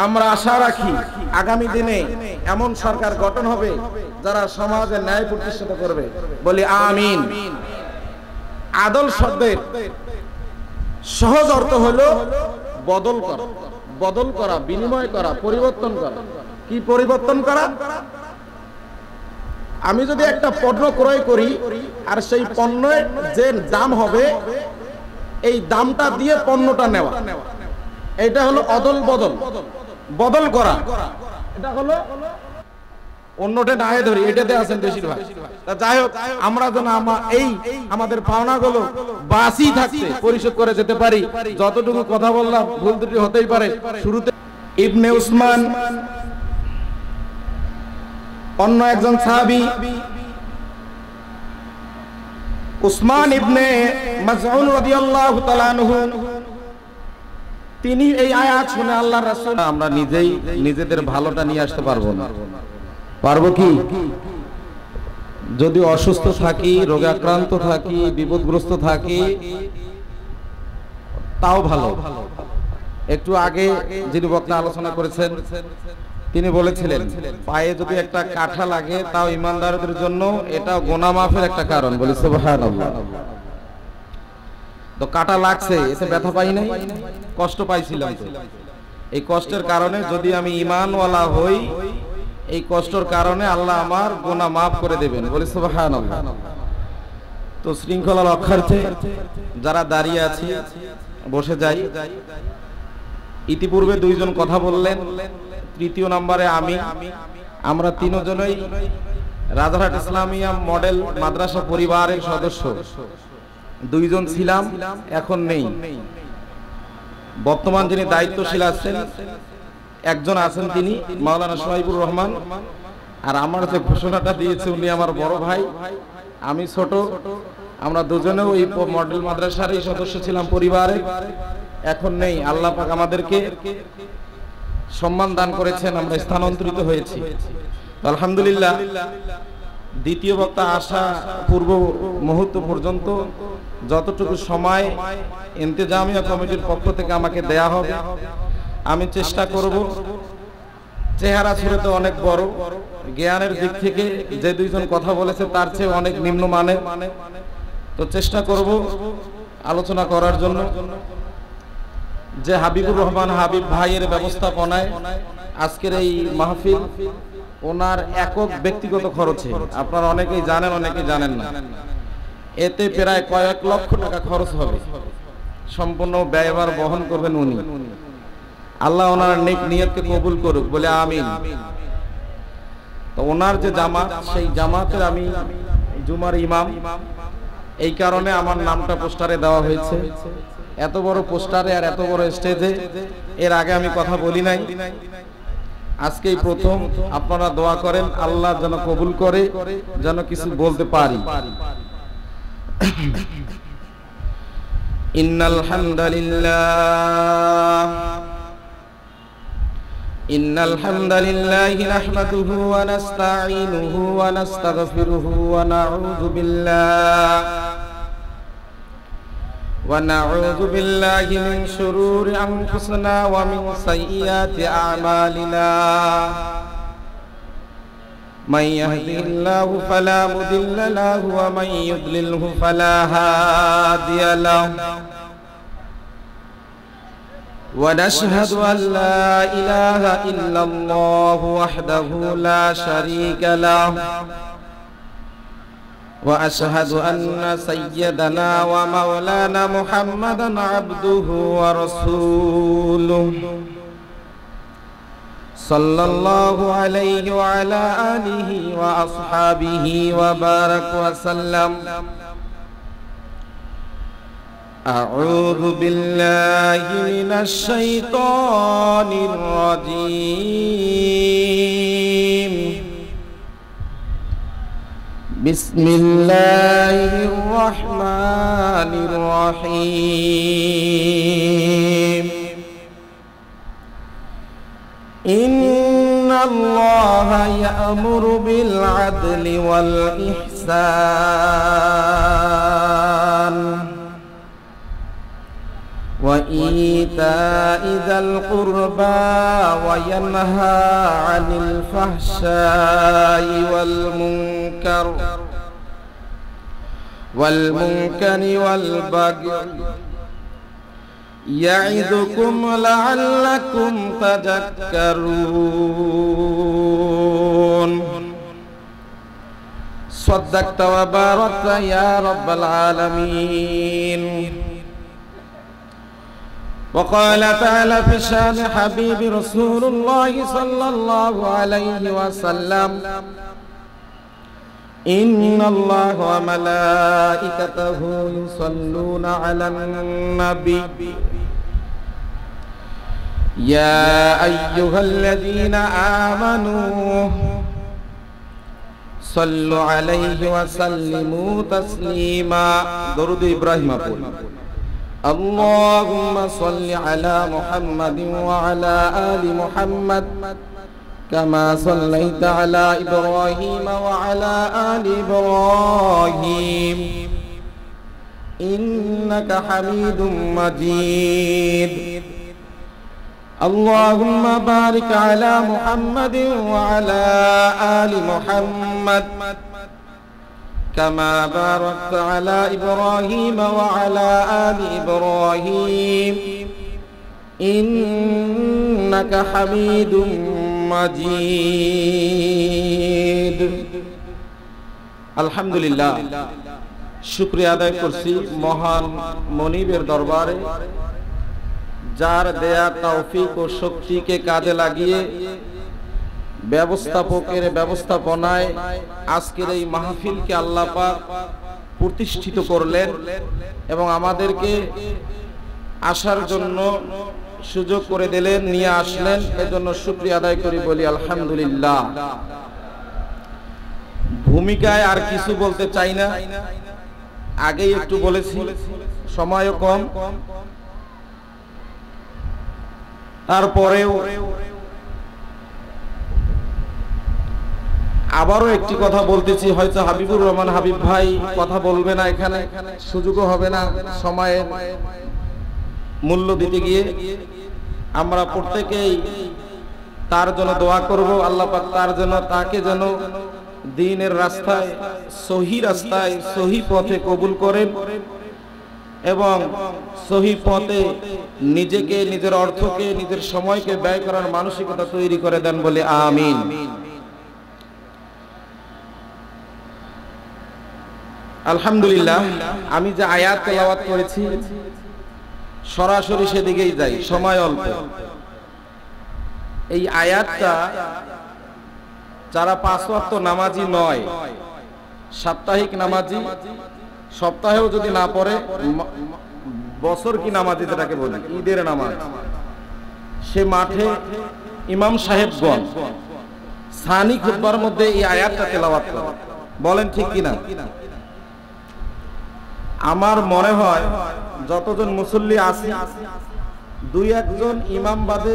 আমরা আশা রাখি আগামী দিনে এমন সরকার গঠন হবে যারা সমাজের ন্যায় প্রতিষ্ঠিত করবে। বলি আমিন। আদল শব্দের সহজ অর্থ হলো বদল করা, বদল করা, বিনিময় করা, পরিবর্তন করা। কি পরিবর্তন করা? আমি যদি একটা পণ্য ক্রয় করি আর সেই পণ্যের যে দাম হবে এই দামটা দিয়ে পণ্যটা নেওয়া, এটা হলো অদল বদল, বদল করা। এটা হলো অন্যটা নাই ধরি, এটাতে আছেন বেশিরভাগ। যাই হোক, আমরা যেন এই আমাদের পাওনাগুলো বাসি থাকতে পরিশোধ করে যেতে পারি। যতটুকু কথা বললাম ভুল ত্রুটি হতেই পারে। শুরুতে ইবনে উসমান অন্য একজন সাহাবী উসমান ইবনে মাসউদ রাদিয়াল্লাহু তাআলা আনহু, তিনি এই আয়াত শুনে আল্লাহর রাসূল, আমরা নিজেই নিজেদের ভালোটা নিয়ে আসতে পারবো না। পারবো কি? যদি অসুস্থ থাকি, রোগাক্রান্ত থাকি, বিপদগ্রস্ত থাকি, তাও ভালো। একটু আগে যিনি বক্তা আলোচনা করেছেন তিনি বলেছিলেন পায়ে যদি একটা কাঁটা লাগে তাও ইমানদারদের জন্য এটা গুনাহ মাফের একটা কারণ। বলি সুবহানাল্লাহ। তো কাঁটা লাগছে, এতে ব্যথা পাই নাই, কষ্ট পাইছিলাম। এই কষ্টের কারণে যদি আমি ঈমানওয়ালা হই, এই কষ্টের কারণে আল্লাহ আমার গুনাহ মাফ করে দেবেন। বলি সুবহানাল্লাহ। তো শৃঙ্খলা রক্ষার্থে যারা দাঁড়িয়ে আছি বসে যাই। ইতিপূর্বে দুইজন কথা বললেন, তৃতীয় নম্বরে আমরা তিনজনই রাজারহাট ইসলামিয়া মডেল মাদ্রাসা পরিবারের সদস্য। দুইজন ছিলাম, এখন নেই। বর্তমান যিনি দায়িত্বশীল আছেন, একজন আছেন তিনি মাওলানা সোহাইবুর রহমান, আর আমার যে ঘোষণাটা দিয়েছে উনি আমার বড় ভাই, আমি ছোট। আমরা দুজনেও এই মডেল মাদ্রাসারই সদস্য ছিলাম পরিবারে, এখন নেই। আল্লাহ পাক আমাদেরকে সম্মান দান করেছেন, আমরা স্থানান্তরিত হয়েছি। আলহামদুলিল্লাহ। দ্বিতীয় বক্তা আসা পূর্ব মুহূর্ত পর্যন্ত যতটুকু সময় ইন্তেজামিয়া কমিটির পক্ষ থেকে আমাকে দেয়া হবে আমি চেষ্টা করব। চেহারা ছিল তো অনেক বড়, জ্ঞানের দিক থেকে যে দুইজন কথা বলেছে তার চেয়ে অনেক নিম্নমানের। তো চেষ্টা করব আলোচনা করার জন্য। যে হাবিবুর রহমান হাবিব ভাইয়ের ব্যবস্থাপনায় আজকের এই মাহফিল, ওনার একক ব্যক্তিগত খরচে, আপনারা অনেকেই জানেন অনেকেই জানেন না, এতে প্রায় কয়েক লক্ষ টাকা খরচ হবে। সম্পূর্ণ ব্যয়ভার বহন করবেন উনি। আল্লাহ ওনার নেক নিয়তকে কবুল করুক, বলে আমিন। তো ওনার যে জামাত, সেই জামাতের আমি জুমার ইমাম, এই কারণে আমার নামটা পোস্টারে দেওয়া হয়েছে। এত বড় পোস্টারে আর এত বড় স্টেজে এর আগে আমি কথা বলি নাই, আজকেই প্রথম। আপনারা দোয়া করেন আল্লাহ যেন কবুল করে, যেন কিছু বলতে পারি। ইন্নাল হামদালিল্লাহি নাহমাদুহু ওয়া নাস্তাঈনুহু ওয়া নাস্তাগফিরুহু ওয়া نعوذ بالله من شرور أنفسنا ومن سيئات أعمالنا. من يهده الله فلا مضل له ومن يضلله فلا هادي له. ونشهد أن لا إله إلا الله وحده لا شريك له. وأشهد أن سيدنا ومولانا محمدا عبده ورسوله صلى الله عليه وعلى آله وأصحابه وبارك وسلم. أعوذ بالله من الشيطان الرجيم. بسم الله الرحمن الرحيم. إن الله يأمر بالعدل والإحسان وإيتاء ذي القربى وينهى عن الفحشاء والمنكر والبغي يعظكم لعلكم تذكرون صدقت وباركت يا رب العالمين. وقال تعالى في شان حبيب رسول الله صلى الله عليه وسلم إن الله وملائكته يصلون على النبي يا أيها الذين آمنوا صلوا عليه وسلموا تسليما. درود إبراهيم أقول اللهم صل على محمد وعلى آل محمد كما صليت على إبراهيم وعلى آل إبراهيم إنك حميد مجيد. اللهم بارك على محمد وعلى آل محمد كما باركت على إبراهيم وعلى آل إبراهيم إنك حميد مجيد. আলহামদুলিল্লাহ, শুকরিয়া আদায় করছি মহান মনিবের দরবারে, যার দেয়া তৌফিক ও শক্তিকে কাজে লাগিয়ে ব্যবস্থাপকের ব্যবস্থাপনায় আজকের এই মাহফিলকে আল্লাহ পাক প্রতিষ্ঠিত করলেন এবং আমাদেরকে আসার জন্য সুযোগ করে দিলেন, নিয়ে আসলেন। এজন্য শুকরিয়া আদায় করি, বলি আলহামদুলিল্লাহ। ভূমিকায় আর কিছু বলতে চাই না, আগেই একটু বলেছি, সময়ও কম। তারপরেও আবারও একটি কথা বলতেছি, হয়তো হাবিবুর রহমান হাবিব ভাই কথা বলবে না, এখানে সুযোগও হবে না সময়ের মূল্য দিতে গিয়ে। আমরা প্রত্যেকেই তার জন্য দোয়া করব, আল্লাহ পাক তার জন্য, তাকে যেন দ্বীনের রাস্তায়, সহি পথে কবুল করেন এবং সহি পথে নিজেকে, নিজের অর্থকে, নিজের সময়কে ব্যয় করার মানসিকতা তৈরি করে দেন, বলে আমিন। আলহামদুলিল্লাহ, আমি যে আয়াত তেলাওয়াত করেছি সরাসরি সেদিকেই যাই, সময় অল্প। এই আয়াতটা যারা 5 ওয়াক্ত নামাজি নয়, সাপ্তাহিক নামাজি, সপ্তাহেও যদি না পড়ে, বছর কি নামাজি যেটাকে বলি, ঈদের নামাজ, সে মাঠে ইমাম সাহেবগণ সানি খুতবার মধ্যে এই আয়াতটা তেলাওয়াত করে। বলেন ঠিক কিনা? আমার মনে হয় যতজন মুসল্লি আছে, 2-1 জন ইমাম বাদে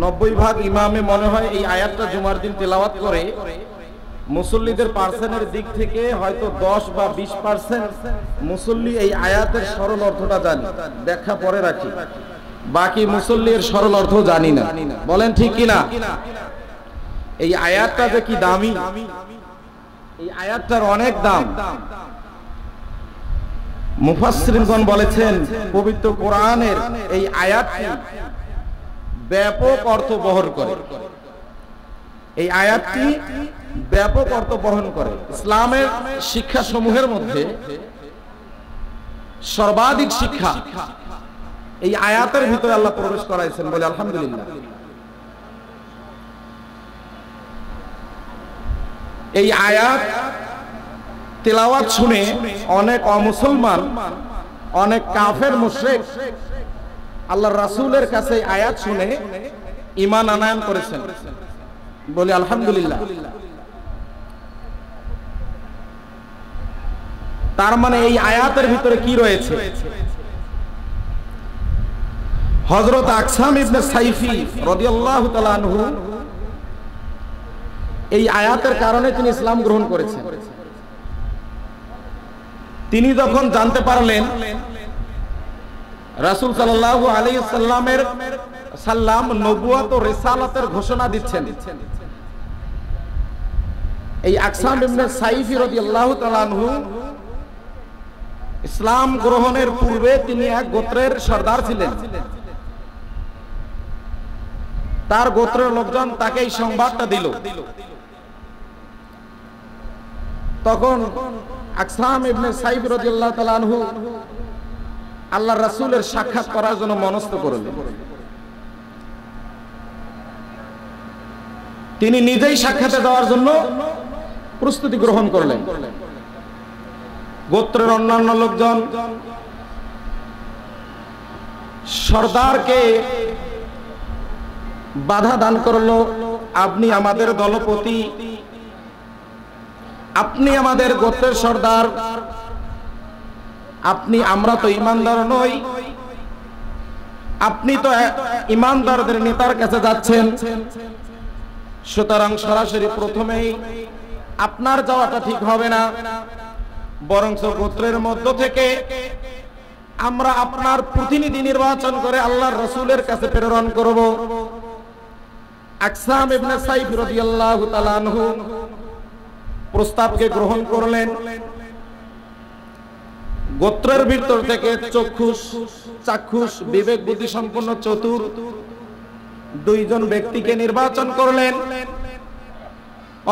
90% ইমামে মনে হয় এই আয়াতটা জুমার দিন তেলাওয়াত করে। মুসল্লিদের পার্সেন্টের দিক থেকে হয়তো 10 বা 20% মুসল্লি এই আয়াতের সরল অর্থটা জানি, ব্যাখ্যা পরে রাখি। বাকি মুসল্লির সরল অর্থ জানি না। বলেন ঠিক কিনা? এই আয়াতটা যে কি দামি, এই আয়াতটার অনেক দাম। মুফাসসিরিনগণ বলেছেন, পবিত্র কোরআনের এই আয়াতটি ব্যাপক অর্থ বহন করে। এই আয়াতটি ব্যাপক অর্থ বহন করে। ইসলামের শিক্ষা সমূহের মধ্যে সর্বাধিক শিক্ষা এই আয়াতের ভিতরে আল্লাহ প্রবেশ করাইছেন, বলে আলহামদুলিল্লাহ। এই আয়াত তেলাওয়াত শুনে অনেক অমুসলমান, অনেক কাফের মুশরিক আল্লাহর রাসূলের কাছে আয়াত শুনে ঈমান আনয়ন করেছেন, বলি আলহামদুলিল্লাহ। তার মানে এই আয়াতের ভিতরে কি রয়েছে? হযরত আকসাম ইবনে সাইফি রাদিয়াল্লাহু তাআলা আনহু এই আয়াতের কারণে তিনি ইসলাম গ্রহণ করেছেন। তিনি যখন জানতে পারলেন রাসূল সাল্লাল্লাহু আলাইহি সাল্লাম নবুয়ত ও রিসালাতের ঘোষণা দিচ্ছেন। এই আকসাম ইবনে সাইফি রাদিয়াল্লাহু তাআলা আনহু ইসলাম গ্রহণের পূর্বে তিনি এক গোত্রের সর্দার ছিলেন। তার গোত্রের লোকজন তাকে এই সংবাদটা দিল। তখন আকসাম ইবনে সাইফি রাদিয়াল্লাহু তাআলা আনহু আল্লাহর রাসূলের সাক্ষাৎ করার জন্য মনস্থ করলেন। তিনি নিজেই সাক্ষাতে দেওয়ার জন্য প্রস্তুতি গ্রহণ করলেন। গোত্রের অন্যান্য লোকজন সর্দারকে বাধা দান করলো, আপনি আমাদের দলপতি, আপনি আমাদের গোত্রের সর্দার, আমরা তো ইমানদার নই, আপনি তো ইমানদারদের নেতার কাছে যাচ্ছেন, সুতরাং সরাসরি প্রথমেই আপনার যাওয়াটা ঠিক হবে না, বরঞ্চ গোত্রের মধ্য থেকে আমরা আপনার প্রতিনিধি নির্বাচন করে আল্লাহর রাসূলের কাছে প্রেরণ করব। আকসাম ইবনে সাইফ রাদিয়াল্লাহু তাআলা আনহু প্রস্তাবকে গ্রহণ করলেন। গোত্রের ভিতর থেকে চাক্ষুষ বিবেক বুদ্ধি সম্পন্ন চতুর দুইজন ব্যক্তিকে নির্বাচন করলেন।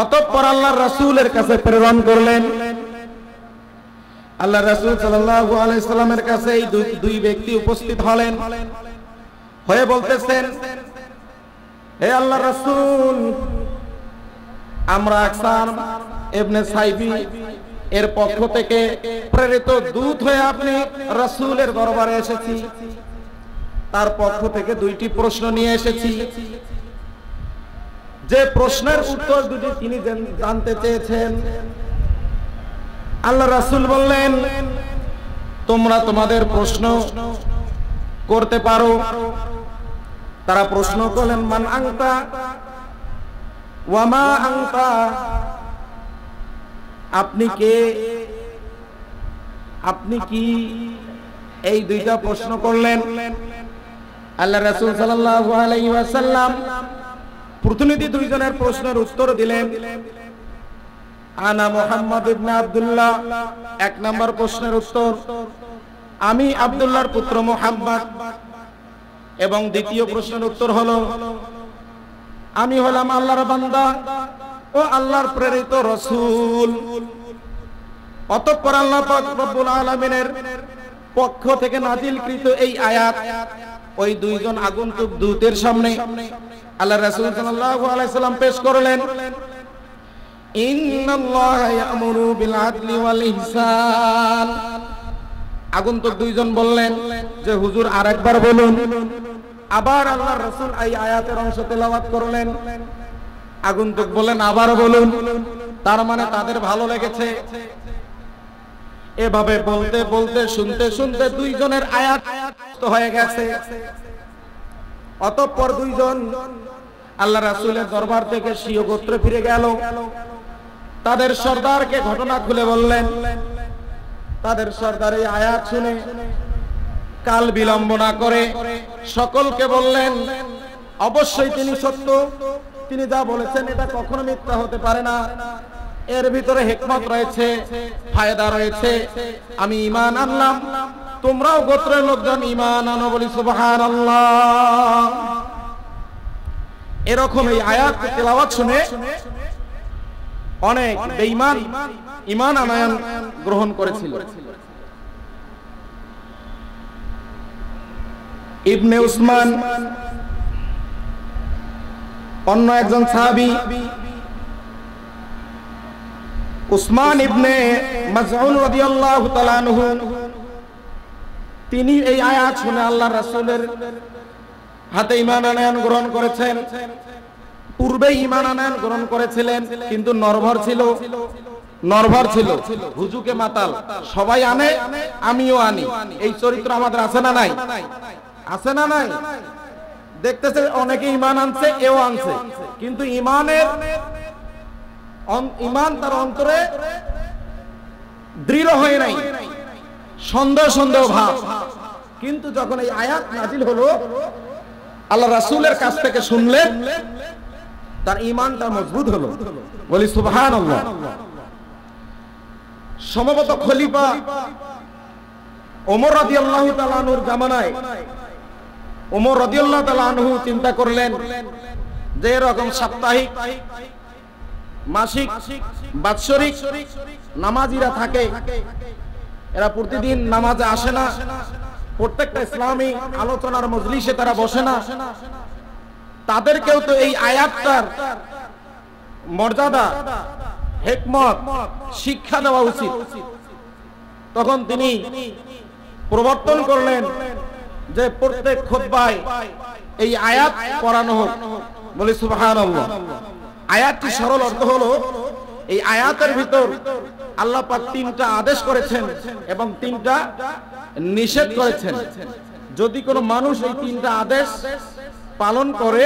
অতঃপর আল্লাহর রাসূলের কাছে প্রেরণ করলেন। আল্লাহর রাসূল সাল্লাল্লাহু আলাইহি সাল্লামের কাছে এই দুই ব্যক্তি উপস্থিত হলেন, হয়ে বলতেছেন, হে আল্লাহর রাসূল, আমরা আকসাম ইবনে সাইফি এর পক্ষ থেকে প্রেরিত দূত হয়ে আপনি রাসূলের দরবারে এসেছি। তার পক্ষ থেকে দুইটি প্রশ্ন নিয়ে এসেছি। যে প্রশ্নের উত্তর দুটি তিনি জানতে চেয়েছেন। আল্লাহ রাসূল বললেন, তোমরা তোমাদের প্রশ্ন করতে পারো। তারা প্রশ্ন করলেন, মান আনতা ওয়া মা আনতা, আপনি কে, আপনি কি? এই দুইটা প্রশ্ন করলেন। আল্লাহ রাসূল সাল্লাল্লাহু আলাইহি ওয়াসাল্লাম প্রতিনিধি দুইজনের প্রশ্নের উত্তর দিলেন। আনা মুহাম্মদ ইবনে আব্দুল্লাহ, এক নম্বর প্রশ্নের উত্তর, আমি আব্দুল্লাহর পুত্র মুহাম্মদ। এবং দ্বিতীয় প্রশ্নের উত্তর হলো, আমি হলাম আল্লাহর বান্দা ও আল্লাহর প্রেরিত রাসূল। অতঃপর আল্লাহ পাক রব্বুল আলামিনের পক্ষ থেকে নাজিলকৃত এই আয়াত ওই দুইজন আগন্তুক দূতের সামনে আল্লাহ রাসূল সাল্লাল্লাহু আলাইহি সাল্লাম পেশ করলেন। ইন্নাল্লাহা ইয়া'মুরু বিল আদলি ওয়াল ইহসান। আগন্তুক দুইজন বললেন যে হুজুর আরেকবার বলুন। আবার আল্লাহর রাসূল এই আয়াতের অংশ তেলাওয়াত করলেন। আগন্তুক বলেন আবার বলুন। তার মানে তাদের ভালো লেগেছে। এভাবে বলতে বলতে শুনতে শুনতে দুইজনের আয়াত হয়ে গেছে। অতঃপর দুইজন আল্লাহ রাসূলের দরবার থেকে স্বীয় গোত্রে ফিরে গেল। তাদের সর্দারকে ঘটনা খুলে বললেন। তাদের সর্দার এই আয়াত শুনে কাল বিলম্ব না করে সকলকে বললেন, অবশ্যই তিনি সত্য, তিনি যা বলেছেন এটা কখনো মিথ্যা হতে পারে না, এর ভিতরে হিকমত রয়েছে, ফায়দা রয়েছে। আমি ঈমান আনলাম, তোমরাও গোত্রের লোকজন ঈমান আনো, বলি সুবহানাল্লাহ। এরকম এই আয়াত তেলাওয়াত শুনে অনেক বেঈমান ঈমান আনয়ন গ্রহণ করেছিল। ইবনে উসমান অন্য একজন সাহাবী, উসমান ইবনে মাসউদ রাদিয়াল্লাহু তাআলা আনহু, তিনি এই আয়াত শুনে আল্লাহর রাসূলের হাতে ঈমান আনয়ন গ্রহণ করেছেন। পূর্বে ঈমান আনয়ন গ্রহণ করেছিলেন, কিন্তু নরভর ছিল, হুজুকে মাতাল, সবাই আনে আমিও আনি, এই চরিত্র আমাদের আছে না নাই? আছে না নাই? দেখতেছে অনেকে ঈমান আনছে, এও আনছে, কিন্তু ঈমান তার অন্তরে দৃঢ় হয় নাই, সন্দেহ ভাব। কিন্তু যখন এই আয়াত নাজিল হলো আল্লাহ রাসূলের কাছ থেকে শুনলেন তার ঈমানটা মজবুত হলো। বলি সুবহানাল্লাহ। সম্ভবত খলিফা ওমর রাদিয়াল্লাহু তাআলা আনহুর জামানায় ওমর রাদিয়াল্লাহু তাআলা আনহু চিন্তা করলেন যে এরকম সাপ্তাহিক, মাসিক, বাৎসরিক নামাজিরা থাকে, এরা প্রতিদিন নামাজে আসে না, প্রত্যেকটা ইসলামী আলোচনার মজলিসে তারা বসে না, তাদেরকেও তো এই আয়াতটার মর্যাদা, হিকমত, শিক্ষা দেওয়া উচিত। তখন তিনি প্রবর্তন করলেন যে প্রত্যেক খুতবায় এই আয়াত পড়ানো হোক। বলি সুবহানাল্লাহ। আয়াতটি সরল অর্থ হলো এই আয়াতের ভিতর আল্লাহ পাক 3টা আদেশ করেছেন এবং 3টা নিষেধ করেছেন। যদি কোনো মানুষ এই 3টা আদেশ পালন করে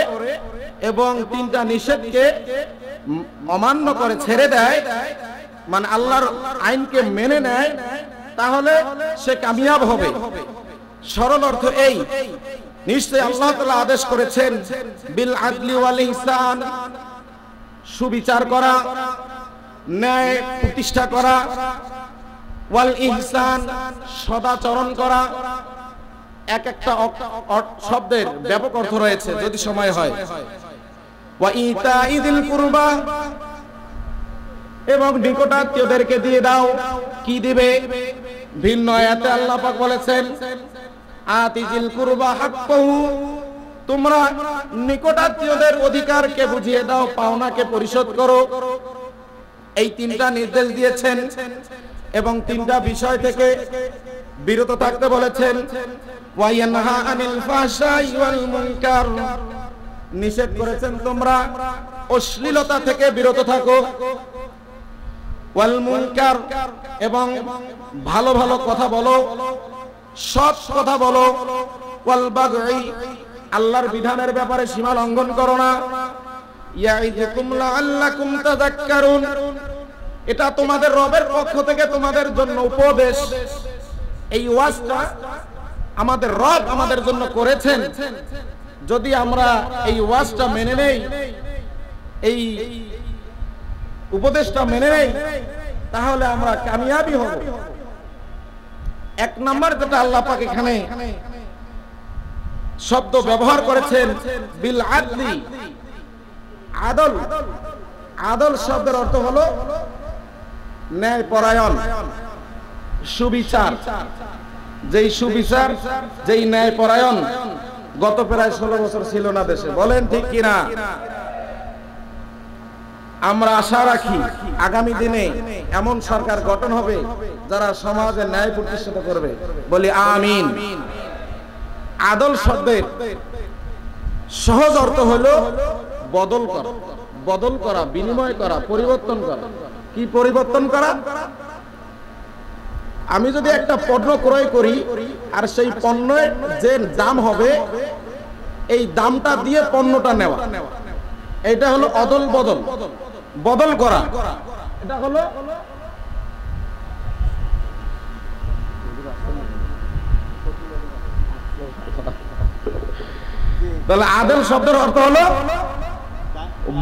এবং 3টা নিষেধকে অমান্য করে, ছেড়ে দেয়, মানে আল্লাহর আইনকে মেনে নেয়, তাহলে সে কামিয়াব হবে। সরল অর্থ এই, নিশ্চয় আল্লাহ তাআলা আদেশ করেছেন বিল আদলি ওয়াল ইহসান, সুবিচার করা, ন্যায় প্রতিষ্ঠা করা, ওয়াল ইহসান, সদাচরণ করা। এক একটা শব্দের ব্যাপক অর্থ রয়েছে, যদি সময় হয়। ওয়া ইতাইযিল কুরবা, এবং নিকটাত্মীয়দেরকে দিয়ে দাও। কি দিবে? ভিন্ন আয়াতে আল্লাহ পাক বলেছেন আতিজিল কুরবা হাক্কাহু, তোমরা নিকটাত্মীয়দের অধিকারকে বুঝিয়ে দাও, পাওনাকে পরিশোধ করো। এই 3টা নির্দেশ দিয়েছেন এবং 3টা বিষয় থেকে বিরত থাকতে বলেছেন। ওয়া ইয়ানহা আনিল ফাহশাই ওয়াল মুনকার, নিষেধ করেছেন তোমরা অশ্লীলতা থেকে বিরত থাকো। ওয়াল মুনকার, এবং ভালো ভালো কথা বলো, সৎ কথা বলো। ওয়াল বাগই, আল্লাহর বিধানের ব্যাপারে সীমা লঙ্ঘন করো না। ইয়াইযুকুম লাআল্লাকুম তাযাক্কারুন, এটা তোমাদের রবের পক্ষ থেকে তোমাদের জন্য উপদেশ। এই ওয়াজটা আমাদের রব আমাদের জন্য করেছেন। যদি আমরা এই ওয়াজটা মেনে নেই, এই উপদেশটা মেনে নেই, তাহলে আমরা কামিয়াবি হব। 1 নাম্বার যেটা আল্লাহ পাক এখানে শব্দ ব্যবহার করেছেন বিল আদলি, আদল। আদল শব্দের অর্থ হলো ন্যায় পরায়ণ, সুবিচার। যেই সুবিচার, যেই ন্যায় পরায়ণ গত প্রায় 16 বছর ছিল না দেশে। বলেন ঠিক কিনা? আমরা আশা রাখি আগামী দিনে এমন সরকার গঠন হবে যারা সমাজে ন্যায় প্রতিষ্ঠিত করবে। বলি আমিন। আদল শব্দের সহজ অর্থ হলো বদল করা, বদল করা, বিনিময় করা, পরিবর্তন করা। কি পরিবর্তন করা? আমি যদি একটা পণ্য ক্রয় করি আর সেই পণ্যের যে দাম হবে এই দামটা দিয়ে পণ্যটা নেওয়া, এটা হলো অদল বদল, বদল করা। এটা হলো তাহলে আদল শব্দের অর্থ হলো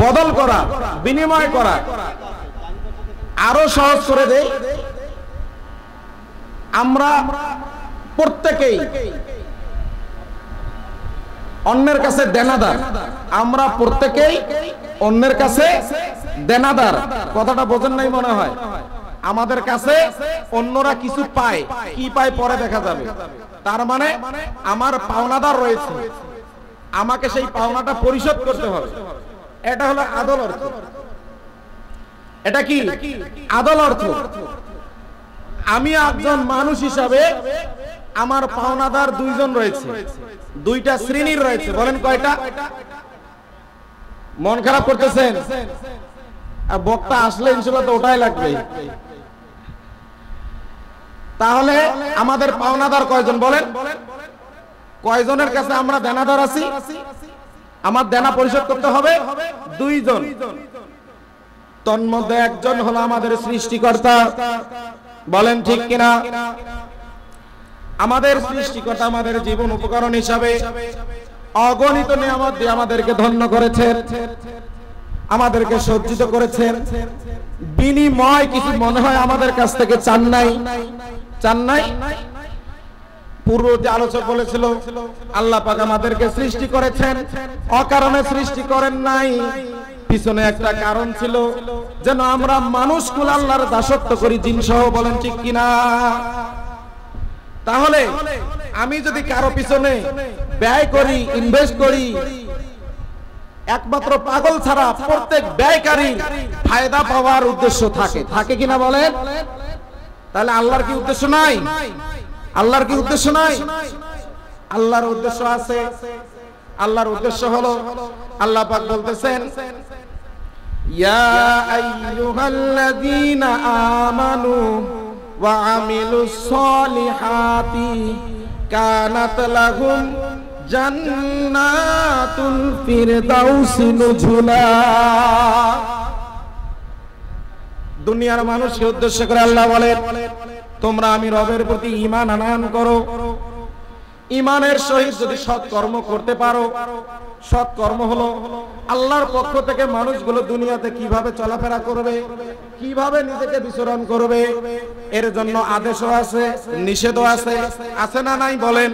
বদল করা, বিনিময় করা। আরো সহজ করে দেই, আমরা প্রত্যেকেই অন্যের কাছে দেনাদার। আমরা প্রত্যেকেই অন্যের কাছে দেনাদার। কথাটা বোঝেন নাই মনে হয়। আমাদের কাছে অন্যরা কিছু পায়, কি পায় পরে দেখা যাবে। তার মানে আমার পাওনাদার রয়েছে, আমাকে সেই পাওনাটা পরিশোধ করতে হবে। এটা হলো আদল অর্থ। এটা কি আদল অর্থ? আমি একজন মানুষ হিসাবে আমার পাওনাদার 2 জন রয়েছে, 2টা শ্রেণীর রয়েছে। বলেন কয়টা? মন খারাপ করতেছেন? বক্তা আসলে ইনশাআল্লাহ তো ওটাই লাগবে। তাহলে আমাদের পাওনাদার কয়জন? বলেন কয়জনের কাছে আমরা দেনাদার আছি? আমার দেনা পরিশোধ করতে হবে 2 জন। তন্মধ্যে একজন হলো আমাদের সৃষ্টিকর্তা। বলেন ঠিক কিনা? আমাদের সৃষ্টিকর্তা আমাদের জীবন উপকরণ হিসাবে অগণিত নিয়ামত দিয়ে আমাদেরকে ধন্য করেছেন, আমাদেরকে সজ্জিত করেছেন। বিনিময় কিছু মনে হয় আমাদের কাছ থেকে চান নাই, চান নাই। পূর্ব যে আলোচক বলেছিল আল্লাহ পাক আমাদেরকে সৃষ্টি করেছেন, অকারণে সৃষ্টি করেন নাই। পিছনে একটা কারণ ছিল, যেন আমরা মানুষকুল আল্লাহর দাসত্ব করি, জিন সহ। বলেন ঠিক কিনা? তাহলে আমি যদি কারো পিছনে ব্যয় করি, ইনভেস্ট করি, একমাত্র পাগল ছাড়া প্রত্যেক ব্যয়কারী ফায়দা পাওয়ার উদ্দেশ্য থাকে, থাকে কিনা বলেন? তাহলে আল্লাহর কি উদ্দেশ্য নাই? আল্লাহর কি উদ্দেশ্য নাই? আল্লাহর উদ্দেশ্য আছে। আল্লাহর উদ্দেশ্য হলো, আল্লাহ পাক বলতেছেন, ইয়া আইয়ুহাল্লাযীনা আমানু ওয়া আমিলুস সলিহাতি কানাত লাহুম জান্নাতুল ফিরদাউসি নুজুলা। দুনিয়ার মানুষকে উদ্দেশ্য করে আল্লাহ বলেন, তোমরা আমি রবের প্রতি ঈমান আনয়ন করো। ঈমানের সহিত যদি সৎকর্ম করতে পারো, সৎকর্ম হলো আল্লাহর পক্ষ থেকে মানুষগুলো দুনিয়াতে কিভাবে চলাফেরা করবে, কিভাবে নিজেকে বিচরণ করবে, এর জন্য আদেশও আছে, নিষেধও আছে, আছে না নাই বলেন?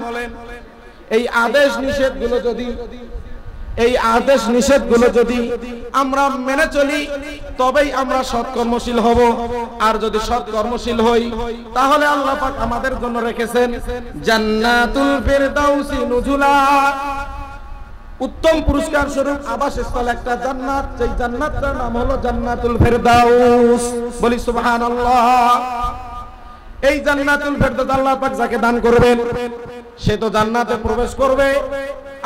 এই আদেশ নিষেধগুলো যদি আমরা মেনে চলি, তবেই আমরা সৎকর্মশীল হব। আর যদি সৎকর্মশীল হই, তাহলে আল্লাহ পাক আমাদের জন্য রেখেছেন জান্নাতুল ফিরদাউসি নুজুলা, উত্তম পুরস্কার স্বরূপ আবাসস্থল একটা জান্নাত। সেই জান্নাতটার নাম হলো জান্নাতুল ফিরদাউস। বলি সুবহানাল্লাহ। এই জান্নাতুল ফিরদাউস আল্লাহ পাক যাকে দান করবেন, সে তো জান্নাতে প্রবেশ করবে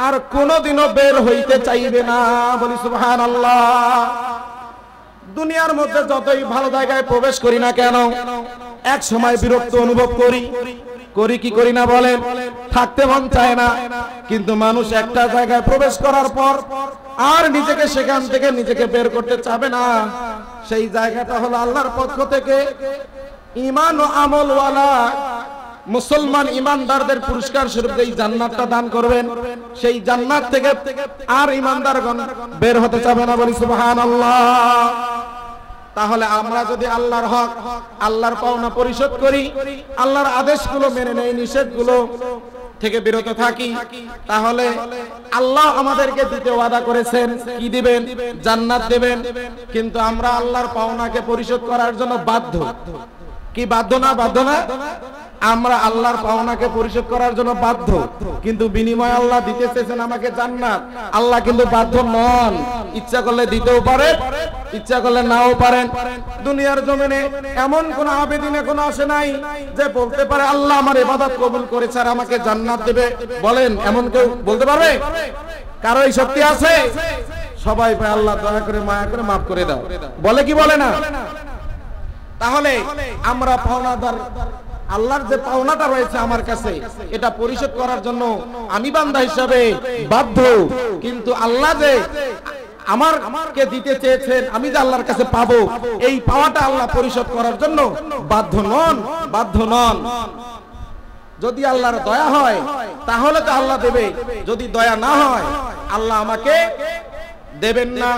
আর কোনোদিনও বের হইতে চাইবে না। বলি সুবহানাল্লাহ। দুনিয়ার মধ্যে যতই ভালো জায়গায় প্রবেশ করি না কেন, এক সময় বিরক্ত অনুভব করি, করি কি করি না বলেন? থাকতে মন চায় না। কিন্তু মানুষ একটা জায়গায় প্রবেশ করার পর আর নিজেকে সেখান থেকে নিজেকে বের করতে চাবে না। সেই জায়গাটা হলো আল্লাহর পক্ষ থেকে ঈমান ও আমলওয়ালা মুসলমান ইমানদারদের পুরস্কার স্বরূপ এই জান্নাতটা দান করবেন। সেই জান্নাত থেকে আর ইমানদারগণ বের হতে চাবে না। বলি সুবহানাল্লাহ। তাহলে আমরা যদি আল্লাহর হক, আল্লাহর পাওনা পরিশোধ করি, আল্লাহর আদেশগুলো মেনে নেই, নিষেধগুলো থেকে বিরত থাকি, তাহলে আল্লাহ আমাদেরকে দিতে ওয়াদা করেছেন, কি দিবেন? জান্নাত দেবেন। কিন্তু আমরা আল্লাহর পাওনাকে পরিশোধ করার জন্য বাধ্য। কি বাধ্য না? বাধ্য না? আমরা আল্লাহর পাওনাকে পরিশোধ করার জন্য বাধ্য, কিন্তু বিনিময়ে আল্লাহ দিতে চেয়েছেন আমাকে জান্নাত। আল্লাহ কিন্তু বাধ্য নন, ইচ্ছা করলে দিতেও পারে, ইচ্ছা করলে নাও পারেন। দুনিয়ার জমিনে এমন কোন আবেদন এখনো আসে নাই যে বলতে পারে আল্লাহ আমার ইবাদত কবুল করেছে আর আমাকে জান্নাত দেবে। বলেন, এমন কেউ বলতে পারবে? কারো এই শক্তি আছে? সবাই ভাই আল্লাহ দয়া করে মায়া করে মাফ করে দাও বলে কি বলে না? তাহলে আমরা পাওনাদার, আল্লাহর যে পাওনাটা রয়েছে আমার কাছে, এটা পরিশোধ করার জন্য আমি বান্দা হিসাবে বাধ্য। কিন্তু আল্লাহ যে আমাকে দিতে চেয়েছেন, আমি যে আল্লাহর কাছে পাবো, এই পাওয়াটা আল্লাহ পরিশোধ করার জন্য বাধ্য নন, বাধ্য নন। যদি আল্লাহর দয়া হয় তাহলে তো আল্লাহ দেবে, যদি দয়া না হয় আল্লাহ আমাকে দেবেন না।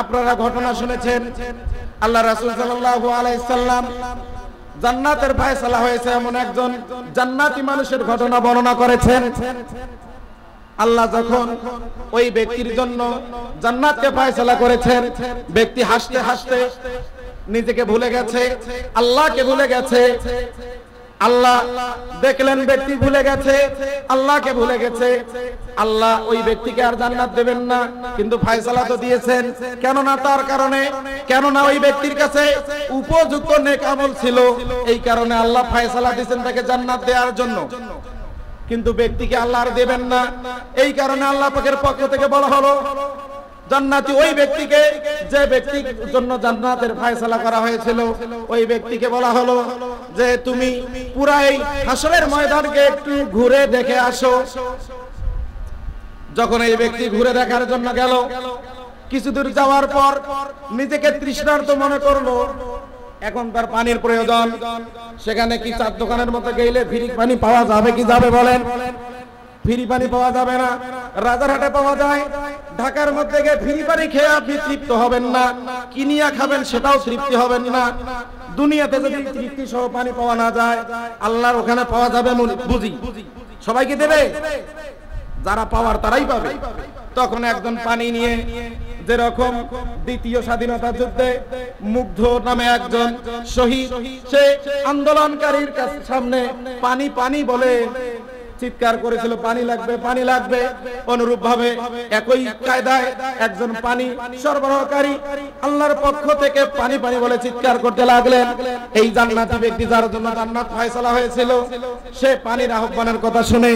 আপনারা ঘটনা শুনেছেন, আল্লাহ রাসূল সাল্লাল্লাহু আলাইহি সাল্লাম জান্নাতের ফয়সালা হয়েছে এমন একজন জান্নাতি মানুষের ঘটনা বর্ণনা করেছেন। আল্লাহ যখন ওই ব্যক্তির জন্য জান্নাতকে ফয়সালা করেছেন, ব্যক্তি হাসতে হাসতে নিজেকে ভুলে গেছে, আল্লাহকে ভুলে গেছে। আল্লাহ দেখলেন ব্যক্তি ভুলে গেছে, আল্লাহকে ভুলে গেছে। আল্লাহ ওই ব্যক্তিকে আর জান্নাত দেবেন না, কিন্তু ফয়সালা তো দিয়েছেন। কেননা তার কারণে, কেননা ওই ব্যক্তির কাছে উপযুক্ত নেক আমল ছিল, এই কারণে আল্লাহ ফয়সালা দিয়েছেন তাকে জান্নাত দেওয়ার জন্য। কিন্তু ব্যক্তিকে আল্লাহ আর দেবেন না, এই কারণে আল্লাহ পাকের পক্ষ থেকে বলা হলো জান্নাতি ওই ব্যক্তিকে, যে ব্যক্তির জন্য জান্নাতের ফয়সালা করা হয়েছিল, ওই ব্যক্তিকে বলা হলো যে তুমি পুরা এই হাসরের ময়দানকে একটু ঘুরে দেখে আসো। যখন এই ব্যক্তি ঘুরে দেখার জন্য গেল, কিছু দূর যাওয়ার পর নিজেকে তৃষ্ণার্ত মনে করলো, এখন তার পানির প্রয়োজন। সেখানে কি চার দোকানের মতো গেলে ফ্রি পানি পাওয়া যাবে কি যাবে বলেন? ফ্রি পানি পাওয়া যাবে না। রাজারহাটে পাওয়া যায়, ঢাকার মধ্যে গিয়ে ফ্রি পানি খেয়ে আপনি তৃপ্ত হবেন না, কিনিয়া খাবেন সেটাও তৃপ্তি হবেন না। দুনিয়াতে যদি তৃপ্তি সহ পানি পাওয়া না যায়, আল্লাহর ওখানে পাওয়া যাবে বুঝি? সবাইকে দেবে? যারা পাওয়ার তারাই পাবে। তখন একজন পানি নিয়ে, যেরকম দ্বিতীয় স্বাধীনতা যুদ্ধে মুগ্ধ নামে একজন শহীদ, সে আন্দোলনকারীর সামনে পানি পানি বলে চিৎকার করেছিল, পানি লাগবে পানি লাগবে। অনুরূপ ভাবে একই কায়দায় একজন পানি সরবরাহকারী আল্লাহর পক্ষ থেকে পানি পানি বলে চিৎকার করতে লাগলেন। এই জান্নাতি ব্যক্তি, যার জন্য জান্নাত ফয়সালা হয়েছিল, সে পানির আহ্বানের কথা শুনে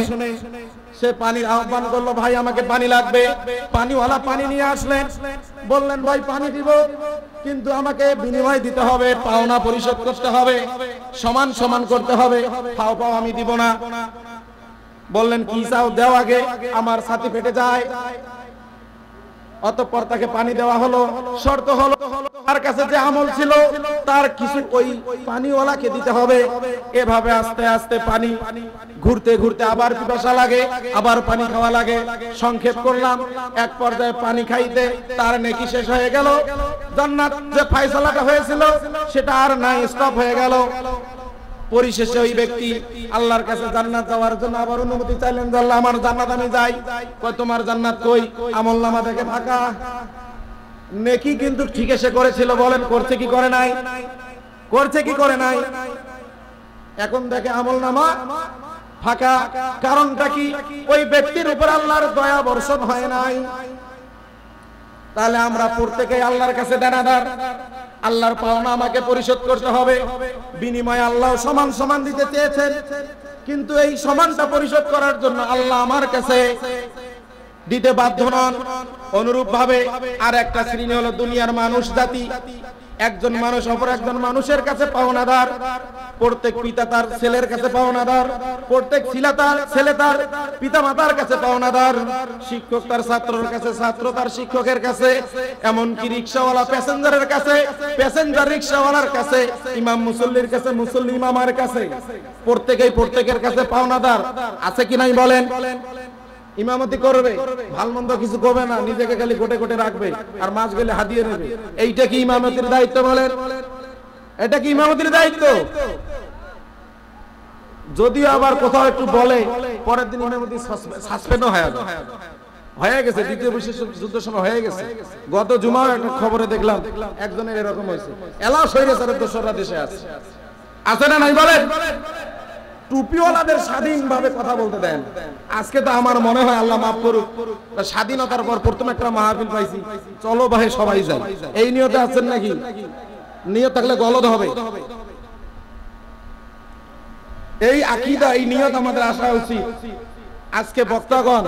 সে পানির আহ্বান করলো, ভাই আমাকে পানি লাগবে। পানিওয়ালা পানি নিয়ে আসলেন, বললেন ভাই পানি দিব, কিন্তু আমাকে বিনিময় দিতে হবে, পাওনা পরিশোধ করতে হবে, সমান সমান করতে হবে, পাও পাও আমি দিব না। বললেন কি চাও দেও আগে, আমার ছাতি ফেটে যায়। অতঃপর তাকে পানি দেওয়া হলো। শর্ত হলো তার কাছে যে আমল ছিল তার কিছু ওই পানিওয়ালাকে দিতে হবে। এভাবে আস্তে আস্তে পানি ঘুরতে ঘুরতে আবার পিপাসা লাগে, আবার পানি খাওয়া লাগে। সংক্ষেপ করলাম, এক পর্যায়ে পানি খাইতে তার নেকি শেষ হয়ে গেল। জান্নাত যে ফয়সালাটা হয়েছিল সেটা আর নাই, স্টপ হয়ে গেল। পরিশেষে ওই ব্যক্তি আল্লাহর কাছে জান্নাত যাওয়ার জন্য আবার অনুমতি চাইলেন, যে আল্লাহ আমার জান্নাত আমি যাই। কয় তোমার জান্নাত কই? আমলনামা থেকে ফাঁকা। নেকি কিন্তু ঠিক এসে করেছিল, বলেন করছে কি করে নাই? করছে কি করে নাই? এখন দেখে আমলনামা ফাঁকা। কারণটা কি? ওই ব্যক্তির উপর আল্লাহর দয়া বর্ষণ হয় নাই। তাহলে আমরা প্রত্যেকেই আল্লাহর কাছে দেনাদার। আল্লাহর পাওনা আমাকে পরিশোধ করতে হবে। বিনিময়ে আল্লাহ সমান সমান দিতে চেয়েছেন, কিন্তু এই সমানটা পরিশোধ করার জন্য আল্লাহ আমার কাছে দিতে বাধ্য নন। অনুরূপ ভাবে আর একটা শ্রেণী হলো দুনিয়ার মানুষ জাতি। একজন মানুষ অপর একজন মানুষের কাছে পাওনাদার। প্রত্যেক পিতা তার ছেলের কাছে পাওনাদার, প্রত্যেক ছেলে তার পিতা মাতার কাছে পাওনাদার, শিক্ষক তার ছাত্রের কাছে, ছাত্র তার শিক্ষকের কাছে, এমনকি রিকশাওয়ালা প্যাসেঞ্জারের কাছে, প্যাসেঞ্জার রিকশাওয়ালার কাছে, ইমাম মুসল্লির কাছে, মুসল্লি ইমামের কাছে, প্রত্যেকেই প্রত্যেকের কাছে পাওনাদার। আছে কি নাই বলেন? ইমামতি করবে, ভাল মন্দ কিছু করবে না, নিজেকে খালি গোটে গোটে রাখবে আর মাছ গেলে হাতিয়ে নেবে। এইটা কি ইমামতির দায়িত্ব বলেন? এটা কি ইমামতির দায়িত্ব? যদিও আবার কোথাও একটু বলে, পরের দিন ইমামতি সাসপেন্ডও হয়ে গেছে। দ্বিতীয় বিশ্ব যুদ্ধের সময় হয়ে গেছে। গত জুমার একটা খবরে দেখলাম একজনের এরকম হয়েছে। এলাও স্বৈরাচারের দোসররা দেশে আছে না নাই বলেন? টুপিওয়ালাদের স্বাধীনভাবে কথা বলতে দেন। আজকে তো আমার মনে হয় আল্লাহ মাফ করুক, স্বাধীনতার পর প্রথম একটা মাহফিল পাইছি, চলো ভাই সবাই যাই, এই নিয়তে আছেন নাকি? নিয়ত থাকলে গলদ হবে। এই আকীদা, এই নিয়ত আমাদের আসা উচিত। আজকে বক্তাগণ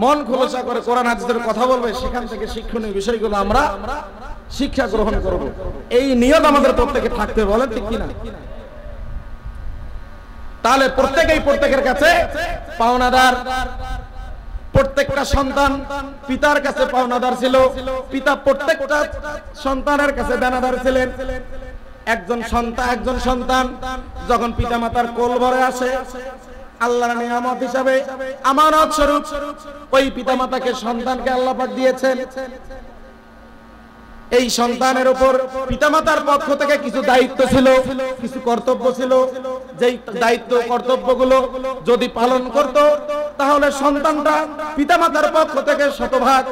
মন খোলসা করে কোরআন হাদিসের কথা বলবে, সেখান থেকে শিক্ষণীয় বিষয়গুলো আমরা শিক্ষা গ্রহণ করব। এই নিয়ত আমাদের প্রত্যেকে থাকতে, বলেন ঠিক কিনা? তাহলে প্রত্যেকেই প্রত্যেকের কাছে পাওনাদার। প্রত্যেকটা সন্তান পিতার কাছে পাওনাদার ছিল, পিতা প্রত্যেকটা সন্তানের কাছে দানাদার ছিলেন। একজন সন্তান যখন পিতামাতার কোল ভরে আসে, আল্লাহর নিয়ামত হিসাবে আমানত স্বরূপ ওই পিতামাতাকে, সন্তানকে আল্লাহ পাক দিয়েছেন। এই সন্তানের উপর পিতামাতার পক্ষ থেকে কিছু দায়িত্ব ছিল, কিছু কর্তব্য ছিল। যেই দায়িত্ব কর্তব্যগুলো যদি পালন করত, তাহলে সন্তানটা পিতামাতার পক্ষ থেকে শতভাগ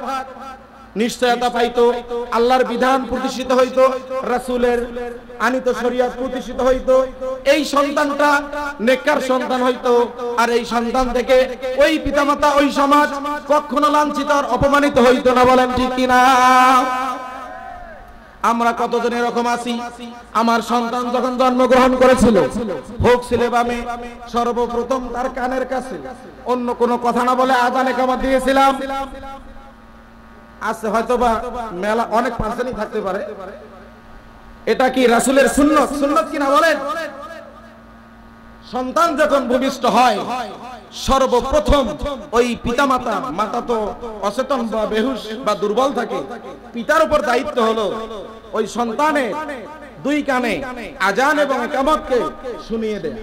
নিশ্চয়তা পাইতো, আল্লাহর বিধান প্রতিষ্ঠিত হইতো, রাসূলের আনিত শরীয়ত প্রতিষ্ঠিত হইতো। এই সন্তানটা নেককার সন্তান হইতো, আর এই সন্তান থেকে ওই পিতামাতা, ওই সমাজ কখনো লাঞ্ছিত আর অপমানিত হইতো না। বলেন ঠিক কিনা? আমরা কতজন এরকম আছি? আমার সন্তান যখন জন্মগ্রহণ করেছিল, হোক ছেলে বা মেয়ে, সর্বপ্রথম তার কানের কাছে অন্য কোনো কথা না বলে আযান ইকামত দিয়েছিলাম। আছে হয়তোবা মেলা অনেক পার্সেন্টই থাকতে পারে। এটা কি রাসূলের সুন্নত? সুন্নত কিনা বলেন? সন্তান যখন ভূমিষ্ঠ হয়, সর্বপ্রথম ওই পিতামাতা, মাতা তো অচেতন বা বেহুশ বা দুর্বল থাকে, পিতার উপর দায়িত্ব হলো ওই সন্তানের দুই কানে আজান এবং ইকামতকে শুনিয়ে দেয়।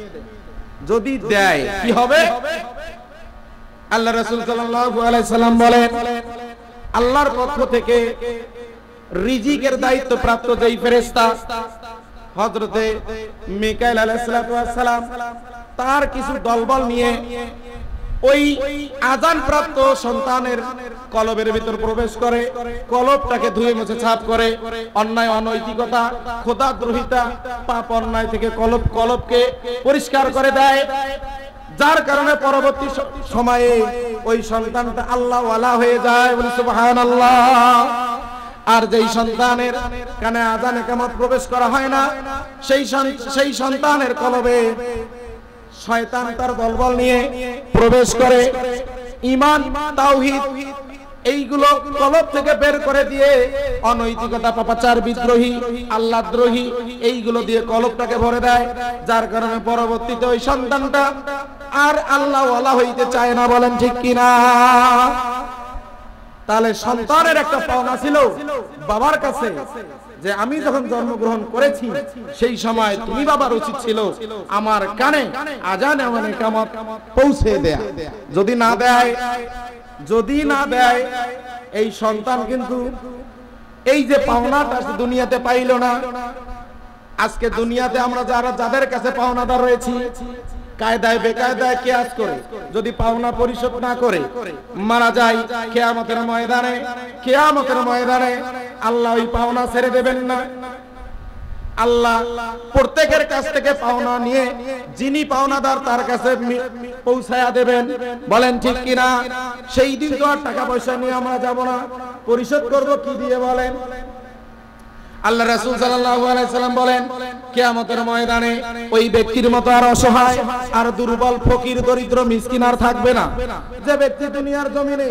যদি দেয় কি হবে? আল্লাহ রাসূল সাল্লাল্লাহু আলাইহি সাল্লাম বলেন, আল্লাহর পক্ষ থেকে রিজিকের দায়িত্ব প্রাপ্ত যেই ফেরেশতা হযরতে মিকাইল আলাইহিস সালাম, তার কিছু দলবল নিয়ে ওই আযান প্রাপ্ত সন্তানের কলবের ভিতর প্রবেশ করে, কলবটাকে ধুয়ে মুছে সাফ করে, অন্যায় অনৈতিকতা খোদাদ্রোহিতা পাপ অন্যায় থেকে কলবকে পরিষ্কার করে দেয়, যার কারণে পরবর্তী সময়ে ওই সন্তানটা আল্লাহ ওয়ালা হয়ে যায়। বলি সুবহানাল্লাহ। আর যেই সন্তানের কানে আযান ইকামত প্রবেশ করা হয় না, সেই সন্তানের কলবে শয়তান তার দলবল নিয়ে প্রবেশ করে, ঈমান তাওহীদ এইগুলো কলব থেকে বের করে দিয়ে অনৈতিকতা পাপাচার বিদ্রোহী আল্লাহদ্রোহী এইগুলো দিয়ে কলবটাকে ভরে দেয়, যার কারণে পরবর্তীতে ওই সন্তানটা আর আল্লাহ ওয়ালা হইতে চায় না। বলেন ঠিক কিনা? তাহলে সন্তানের একটা পাওনা ছিল বাবার কাছে, যে আমি যখন জন্মগ্রহণ করেছি সেই সময় তুমি বাবার উচিত ছিল আমার কানে আযান এবং ইকামত পৌঁছে দেয়া। যদি না দেয় এই সন্তান কিন্তু এই যে পাওনাটা দুনিয়াতে পাইল না। আজকে দুনিয়াতে আমরা যাদের কাছে পাওনাদার রয়েছি, কায়দায় বেকায়দায় কিয়াস করে যদি পাওনা পরিশোধ না করে মারা যায়, কিয়ামতের ময়দানে আল্লাহ ওই পাওনা ছেড়ে দেবেন না। আল্লাহ প্রত্যেকের কাছ থেকে পাওনা নিয়ে যিনি পাওনাদার তার কাছে পৌঁছায়া দেবেন। বলেন ঠিক কিনা? সেই দিন তো আর টাকা পয়সা নিয়ে আমরা যাব না, পরিশোধ করব কি দিয়ে? বলেন। আল্লাহ রাসূল সাল্লাল্লাহু আলাইহি সাল্লাম বলেন, কিয়ামতের ময়দানে ওই ব্যক্তির মতো আর অসহায় আর দুর্বল ফকির দরিদ্র মিসকিন আর থাকবে না, যে ব্যক্তি দুনিয়ার জমিনে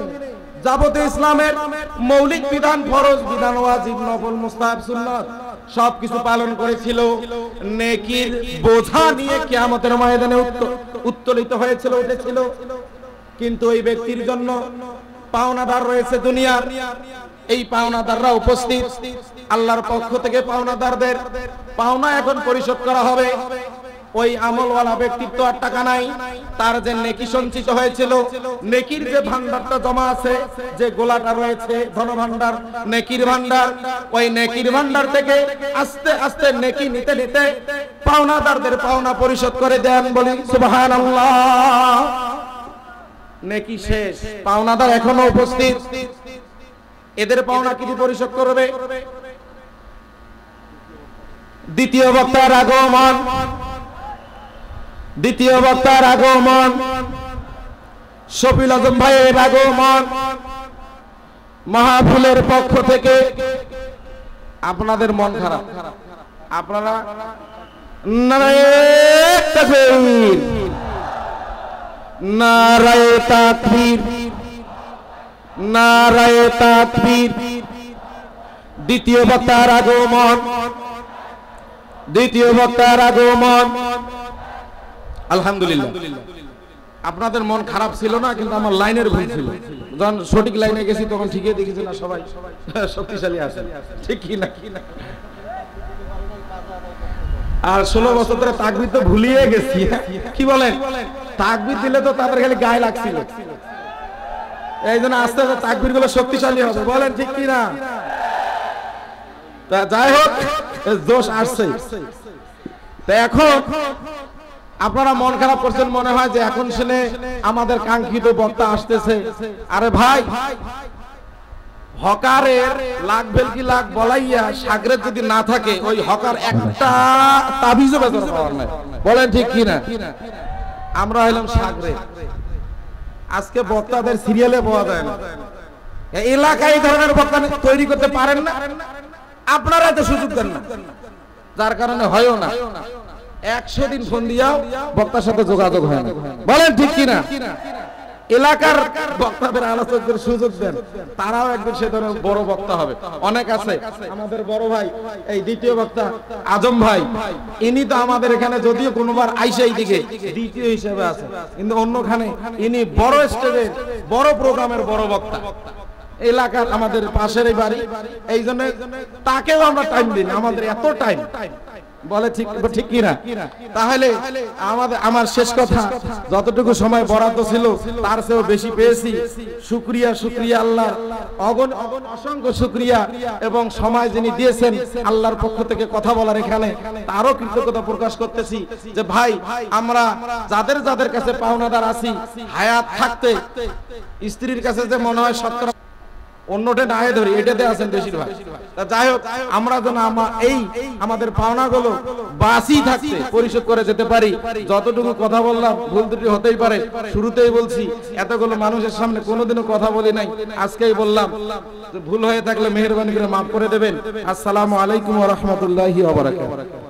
যাবতীয় ইসলামের মৌলিক বিধান, ফরজ বিধান, ওয়াজিব, নফল, মুস্তাহাব, সুন্নাত সবকিছু পালন করেছিল, নেকির বোঝা নিয়ে কিয়ামতের ময়দানে উত্তোলিত হয়েছিল, উঠেছিল। কিন্তু ওই ব্যক্তির জন্য পাওনাদার রয়েছে দুনিয়ার, এই পাওনাদাররা উপস্থিত। আল্লাহর পক্ষ থেকে পাওনাদারদের পাওনা এখন পরিশোধ করা হবে। ওই আমলওয়ালা ব্যক্তির তো আর টাকা নাই, তার যে নেকি সঞ্চিত হয়েছিল, নেকির যে ভান্ডারটা জমা আছে, যে গোলাটা রয়েছে ধনভান্ডার, নেকির ভান্ডার, ওই নেকির ভান্ডার থেকে আস্তে আস্তে নেকি নিতে নিতে পাওনাদারদের পাওনা পরিশোধ করে দেন। বলি সুবহানাল্লাহ। নেকি শেষ, পাওনাদার এখনো উপস্থিত। এদের পাওনা কি পরিশোধ করবে? দ্বিতীয় বক্তার আগমন, শফিউল আজম ভাইয়ের আগমন, মাহফিলের পক্ষ থেকে। আপনাদের মন খারাপ, আপনারা নারায়ে তাকবীর, নারায়ে তাকবীর, নারায়ে তাকবীর। দ্বিতীয় বক্তার আগমন। আলহামদুলিল্লাহ। আপনাদের মন খারাপ ছিল না, কিন্তু আমার লাইনের ভুল ছিল। যখন সঠিক লাইনে গেছি তখন ঠিকই দেখেছি না সবাই শক্তিশালী আছে, ঠিক কি না? আর 16 বছর ধরে তাকবীর তো ভুলিয়ে গেছি। কি বলেন? তাকবীর দিলে তো তাদের খালি গায়ে লাগছিল, এই জন্য আস্তে আস্তে তাকবীর গুলো শক্তিশালী হবে। বলেন ঠিক কি না? যাই হোক, দোষ আসছে। এখন আপনারা মন খারাপ করছেন, মনে হয় যে এখন শুনে আমাদের কাঙ্ক্ষিত বক্তা আসতেছে। আরে ভাই, হকারের লাখ ভেলকি লাখ বলাইয়া সাগরে যদি না থাকে, ওই হকার একটা তাবিজও বেতন পাওয়ার নাই। বলেন ঠিক কি না? আমরা হইলাম সাগরে। আজকে বক্তাদের সিরিয়ালে পাওয়া যায় না, এলাকায় এই ধরনের বক্তা তৈরি করতে পারেন না, আপনারা এত সুযোগ দেন না, যার কারণে হয়ও না। 100 দিন ফোন দিয়াও বক্তার সাথে যোগাযোগ হয় না। বলেন ঠিক কিনা? এলাকার বক্তাদের আলোচকদের সুযোগ দেন, তারাও একদিন সে ধরনের বড় বক্তা হবে। অনেক আছে। আমাদের বড় ভাই এই দ্বিতীয় বক্তা আজম ভাই, ইনি তো আমাদের এখানে যদিও কোনোবার আইসাই দিকে দ্বিতীয় হিসেবে আছে, কিন্তু অন্যখানে ইনি বড় স্টেজের বড় প্রোগ্রামের বড় বক্তা। এলাকার আমাদের পাশের এই বাড়ি, এই জন্য তাকেও আমরা টাইম দিই না, আমাদের এত টাইম বলে ঠিক ঠিক কিনা। তাহলে আমার শেষ কথা, যতটুকু সময় বরাদ্দ ছিল তার চেয়েও বেশি পেয়েছি। শুকরিয়া, শুকরিয়া আল্লাহর, অসংখ্য শুকরিয়া। এবং সময় যিনি দিয়েছেন আল্লাহর পক্ষ থেকে কথা বলার এখানে, তারও কৃতজ্ঞতা প্রকাশ করতেছি যে ভাই, আমরা যাদের যাদের কাছে পাওনাদার আছি, হায়াত থাকতে স্ত্রীর কাছে যে মনে হয় শতকরা অন্যটা না ধরি, এটাতে আছেন বেশিরভাগ। যাই হোক, আমরা যেন এই আমাদের পাওনাগুলো বাঁচি থাকতে পরিশোধ করে যেতে পারি। যতটুকু কথা বললাম, ভুল ত্রুটি হতেই পারে, শুরুতেই বলছি এতগুলো মানুষের সামনে কোনোদিনও কথা বলি নাই, আজকেই বললাম। ভুল হয়ে থাকলে মেহেরবানি করে মাফ করে দেবেন। আসসালামু আলাইকুম ওয়া রাহমাতুল্লাহি ওয়া বারাকাতুহু।